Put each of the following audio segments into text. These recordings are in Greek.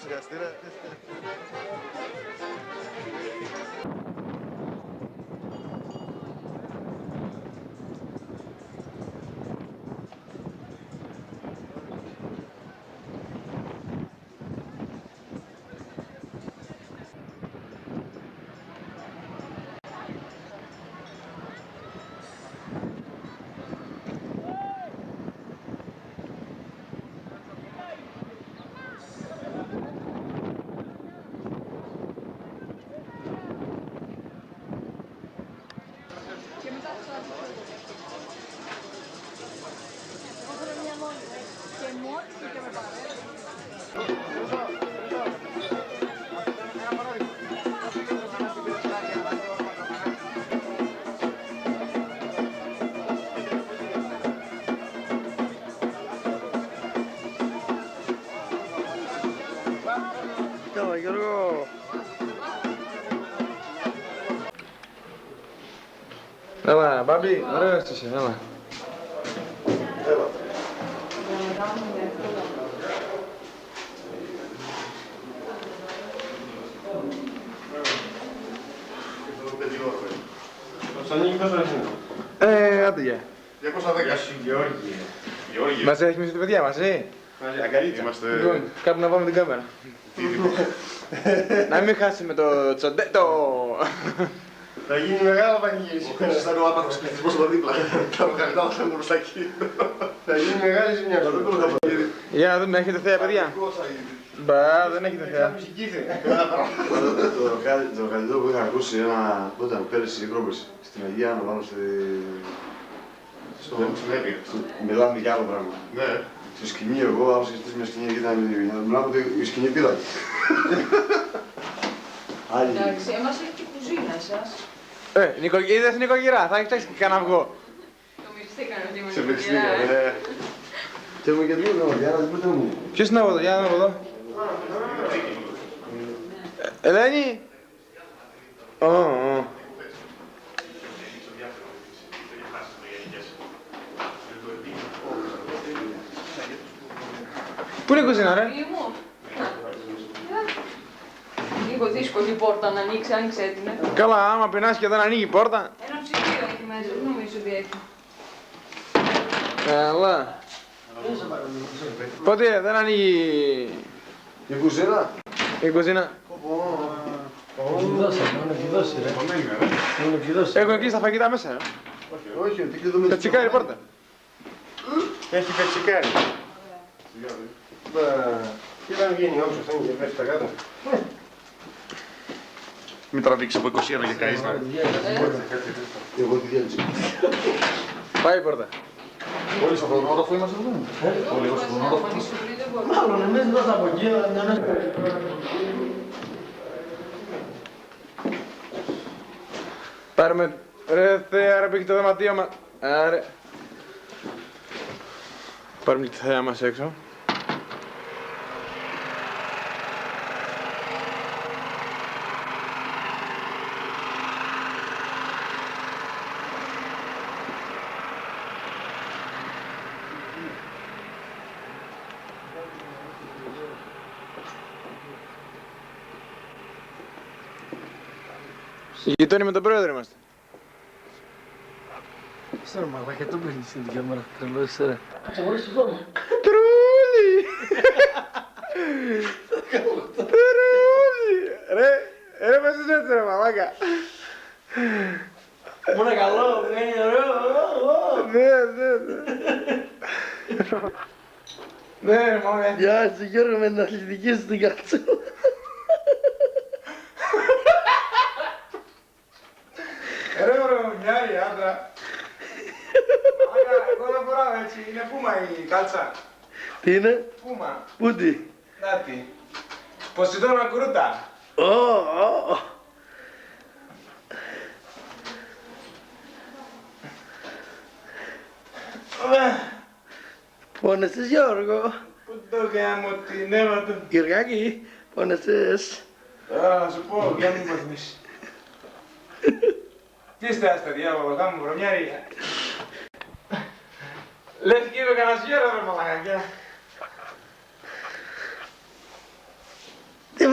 ψυχαστή, ρε. Έλα Γιώργο. Έλα Μπάμπη, ωραίος είσαι, έλα. Στο ανοίγει πόσο είναι? Άντε γεια. 210. Γεώργιε. Μας έχει μισή τα παιδιά μαζί. Αγκαλίτσα. Λοιπόν, κάπου να πάμε την κάμερα. Να μην χάσουμε το τσοντέτο. Θα γίνει μεγάλο πανηγύρισμα. Σαν ο άπαθος πληθυσμός εδώ δίπλα. Τα μεγαλύτερα θα είναι μπροστά εκεί. Θα γίνει μεγάλη ζημιά. Για να δούμε, έχετε θέα παιδιά. Μπα, δεν έχετε θέα. Το καλύτερο που είχα ακούσει όταν πέρυσι ή πρόπερσι στην Αγία Άννα πάνω μιλάμε για άλλο πράγμα. Στο σκηνή εγώ άφησα χτες μια σκηνή και ήταν μιλάμε ότι η σκηνή πήρατε. Εντάξει, εμάς έχει και κουζίνα εσάς. Είδες νοικοκυρά, θα έχεις και κανένα αυγό. Το μυριστήκανε ότι είμαι Σε νοικοκυρά. μυριστήκα, και μου και δύο για να δείτε μου. Ποιος είναι από εδώ, για να δω εδώ. Ελένη. Πού είναι η κουζίνα ρε? Λίγο δύσκολη πόρτα να ανοίξει, άνοιξε την. Καλά, άμα πεινάς και δεν ανοίγει η πόρτα. Ένα ψυγείο έχει μέσα, δεν νομίζω ότι έχει. Καλά. Πότε δεν ανοίγει Η κουζίνα. η κουζίνα. Έχουν εκεί στα φαγητά μέσα. Όχι, τι κλειδούμε. Πετσικάρι η πόρτα. Έχει πετσικάρι. Τι να βγαίνει όμως αυτό και πέφτει τα κάτω. Μην τραβήξει από 20 ευρώ και κάνεις να... Εγώ τη διάλυση. Πάει η πόρτα. Όλοι στον χρονόροφο είμαστε εδώ. Όλοι εδώ στον χρονόροφο. Μάλλον εμείς εδώ από εκεί, Πάρουμε... Ρε θέα, ρε πήγε το δωματίο μας. Άρε. Πάρουμε τη θέα μας έξω. Γειτόνι με τον πρόεδρο είμαστε. Ξέρω μαλάκα, το παίρνεις στην κάμερα, τρελός είσαι ρε. Θα μπορείς τη φόρμα. Τρούλι! Τρούλι! Ρε πες έτσι ρε μαλάκα. Μου είναι καλό, μου είναι ωραίο. Ναι ρε μαλάκα. Γεια σου Γιώργο με την αθλητική σου την κάτσο. Ρε μοιάρι άντρα. Εγώ δεν φοράω έτσι, είναι πούμα η κάλτσα. Τι είναι, Πούμα. πού τι. Νάτι. Ποσειδώνα κρούτα. Πόνεσες Γιώργο. Πού το γάμο την αίμα του. Γιωργάκη, πόνεσες. Θα σου πω, για μην παθμίσει. Τι είστε άστα διάβολο, γάμο βρωμιάρι. Λες και είπε κανένας γέρο ρε μαλακάκια.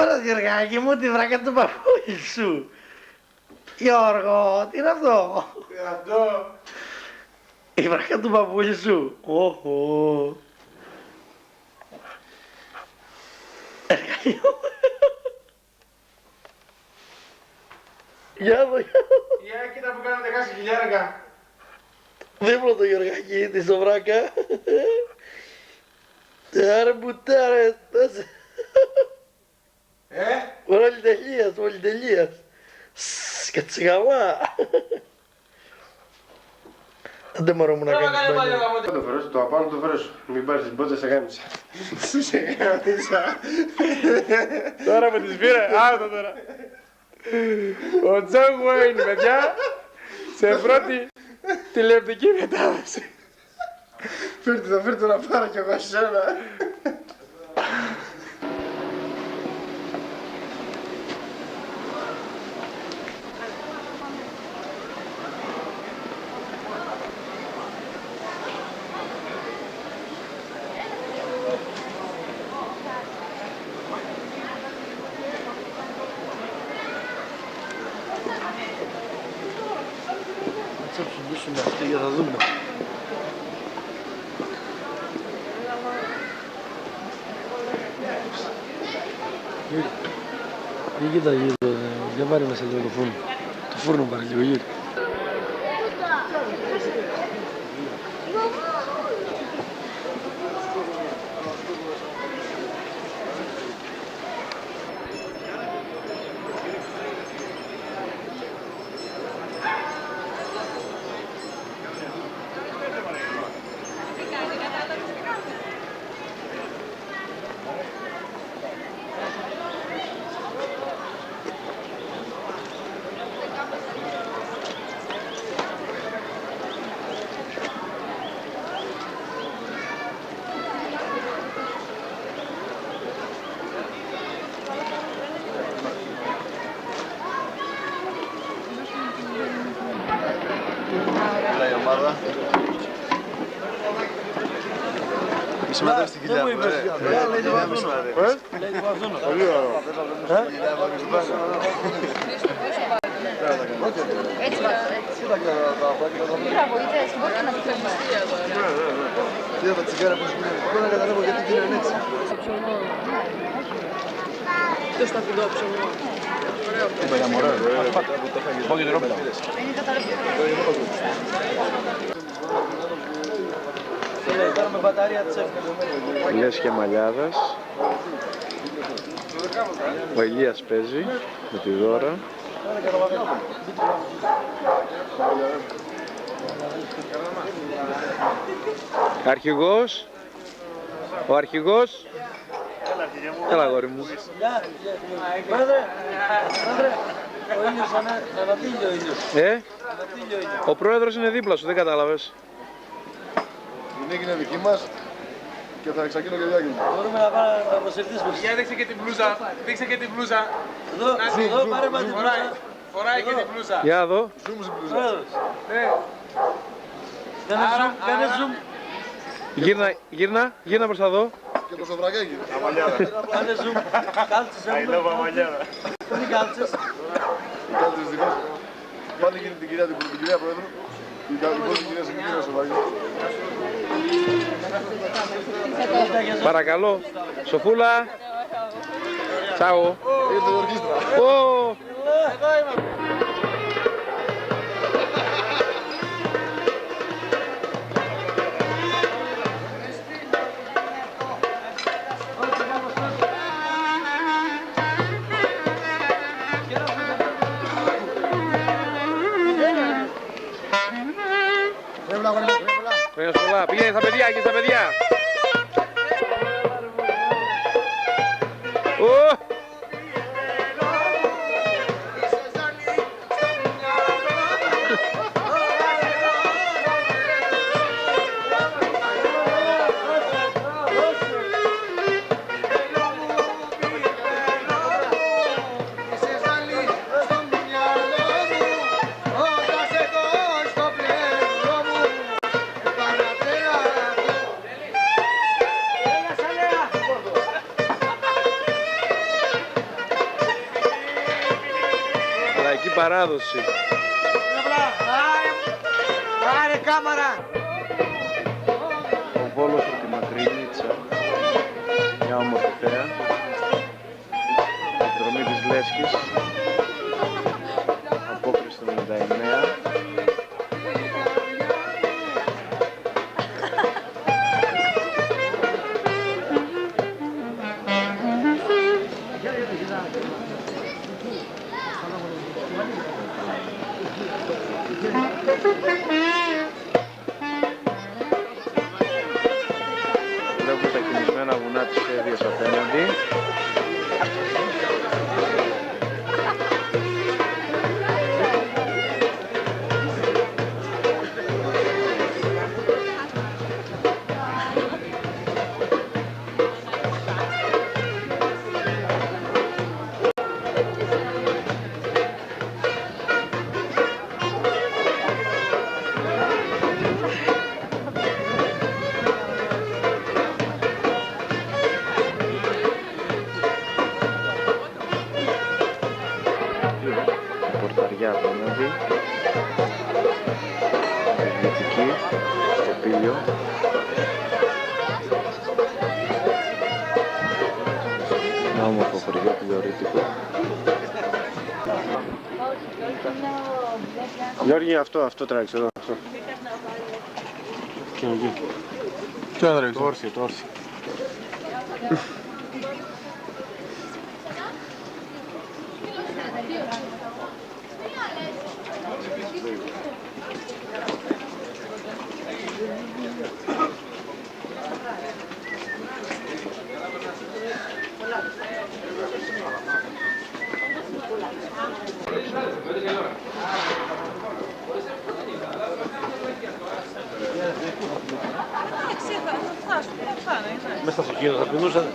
τώρα Γιωργάκη μου τη βράκα του παππούλη σου. Γιώργο, τι είναι αυτό? Τι είναι αυτό? Η βράκα του παππούλη σου. Οχο. Γεια δω. Για κοίτα που κάνετε χάσει χιλιάρικα. Δίπλα το Γιωργάκη της το βράκα. Άρα μπουτάρε. Πολυτελείας. Σκατσιγαμά. Άντε μωρό μου να κάνεις μπάνιο. Το φέρω, το απάνω το φέρω σου. Μην πάρεις τις μπότσες, σε γάμισα. Σε γάμισα. Τώρα με τις πήρε, άστο τώρα. Ο Τζον Γουέιν, παιδιά, σε πρώτη τηλεοπτική μετάδοση. Φέρτε να πάρω κι εγώ σένα. Θα ψηφίσουμε αυτή για να δούμε. Κοίτα γύρω, για πάρε μέσα λίγο το φούρνο. Το φούρνο πάρε λίγο γύρω. Η συμμετέχει στην κοιλιά μου, Λέει το βάζουνο. Λέει το βάζουνο. Πολύ ωραίο. Έτσι βάζω. Μπράβο, είδες, μπορείτε να το κάνουμε. Κοίτα τα τσιγάρα που σου πήρε. Εγώ να καταλάβω γιατί γίνανε έτσι. Το σταφυλό ψωμί. Είπα μωρέ. Πάω και το ρόπεδο. Πάρουμε μπαταρία της εύκολη. Λες και μαλλιάδας. Ο Ηλίας παίζει με τη Δώρα. Αρχηγός. Ο αρχηγός. Έλα αγόρι μου. Πρόεδρε, ο ήλιος ανατύλει ο ήλιος. Ανατύλει ο ήλιος. Ο πρόεδρος είναι δίπλα σου, δεν κατάλαβες. Η νίκη είναι δική μας και θα εξαγγείλω και διάγγελμα. Μπορούμε να πάμε να προσελθήσουμε. Για δείξε και την μπλούζα. Δείξε και την μπλούζα. Εδώ πάρε μας την μπλούζα. Φοράει και την μπλούζα. Για να δω. Ζούμε στην πλούζα. Πρόεδρος. Ναι. Κάνε zoom. Γύρνα προς τα δω. Και το σοβρακάκι. Κάνε zoom. Κάλτσες έχουμε. Πού είναι οι κάλτσες? Οι κάλτσες δικός. Πάνε και την κυρία Πρόεδρο. Η υπόλοιπη κυρία σε κυρία σοβρακάκι. Παρακαλώ. Σοφούλα. Τσάου. Ήρθε η ορκίστρα. Πήγαινε στα παιδιά, εκεί στα παιδιά. την παράδοση. Άρε κάμαρα! Ο Βόλος από τη Μακρινίτσα, μια όμορφη θέα. Εκδρομή της Λέσχης, απόκριση του 99. Βλέπουμε τα κινησμένα βουνά της Σέβειας απέναντι. Πορταριά απέναντι, Ελβετική, στο Πήλιο. Ένα όμορφο χωριό πληρορίτικο. Γιώργη, αυτό τράξε εδώ. Αυτό. Και εκεί. Τι να τρέξω? Το όρθιο, το όρθιο. Μες στα αυτοκίνητα θα πεινούσαν.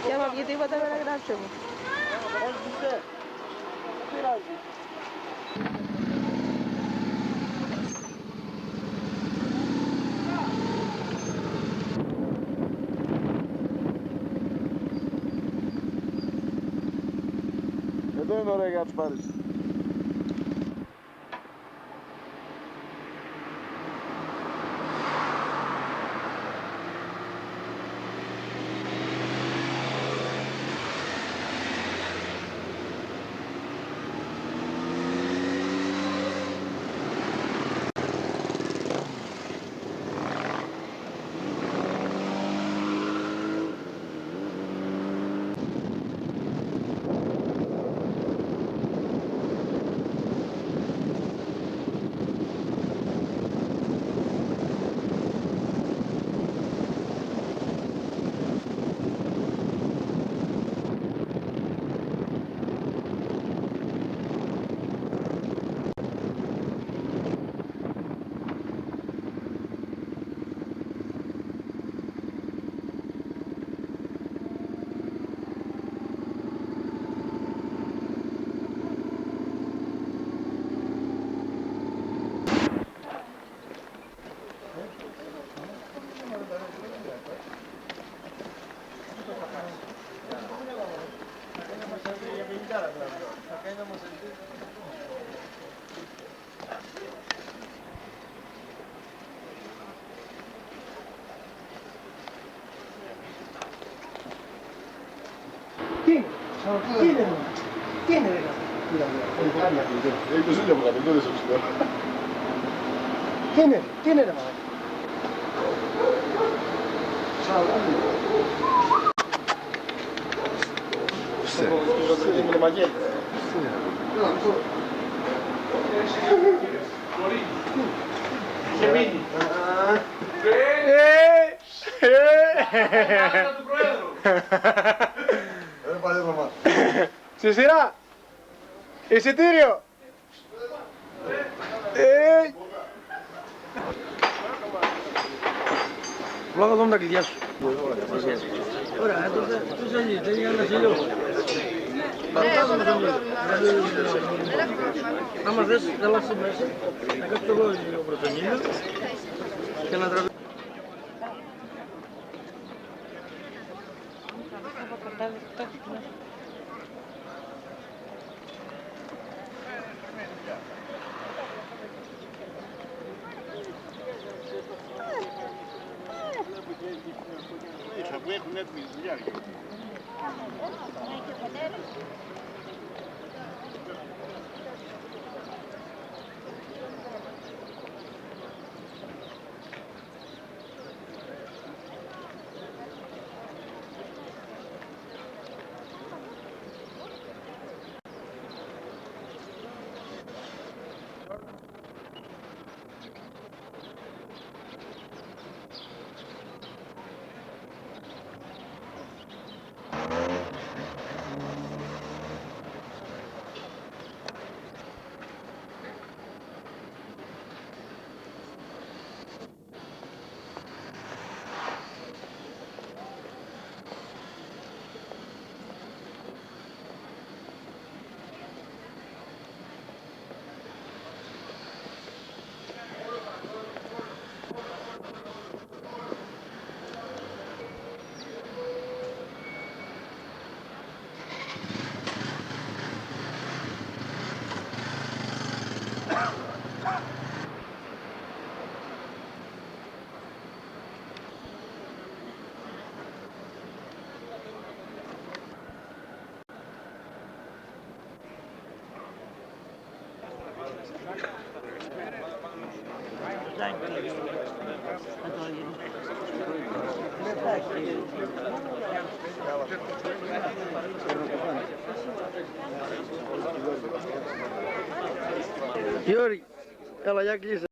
Και άμα βγει τίποτα με να γράψω μου. Εδώ είναι ωραία για να τους πάρεις. ¿Quién es? ¿Quién era? Στη σειρά! Εισιτήριο! Λόγω δούμε τα κλειδιά σου. Ωραία, τότε τους ελίτε για να σε λιώσω. Άμα θες, έλασε μέσα, να κάτσω εγώ λίγο πρωτονίλιο και να τραβήσω. Που έχουν έτοιμη δουλειά. Γιώργη, έλα για κλείσε.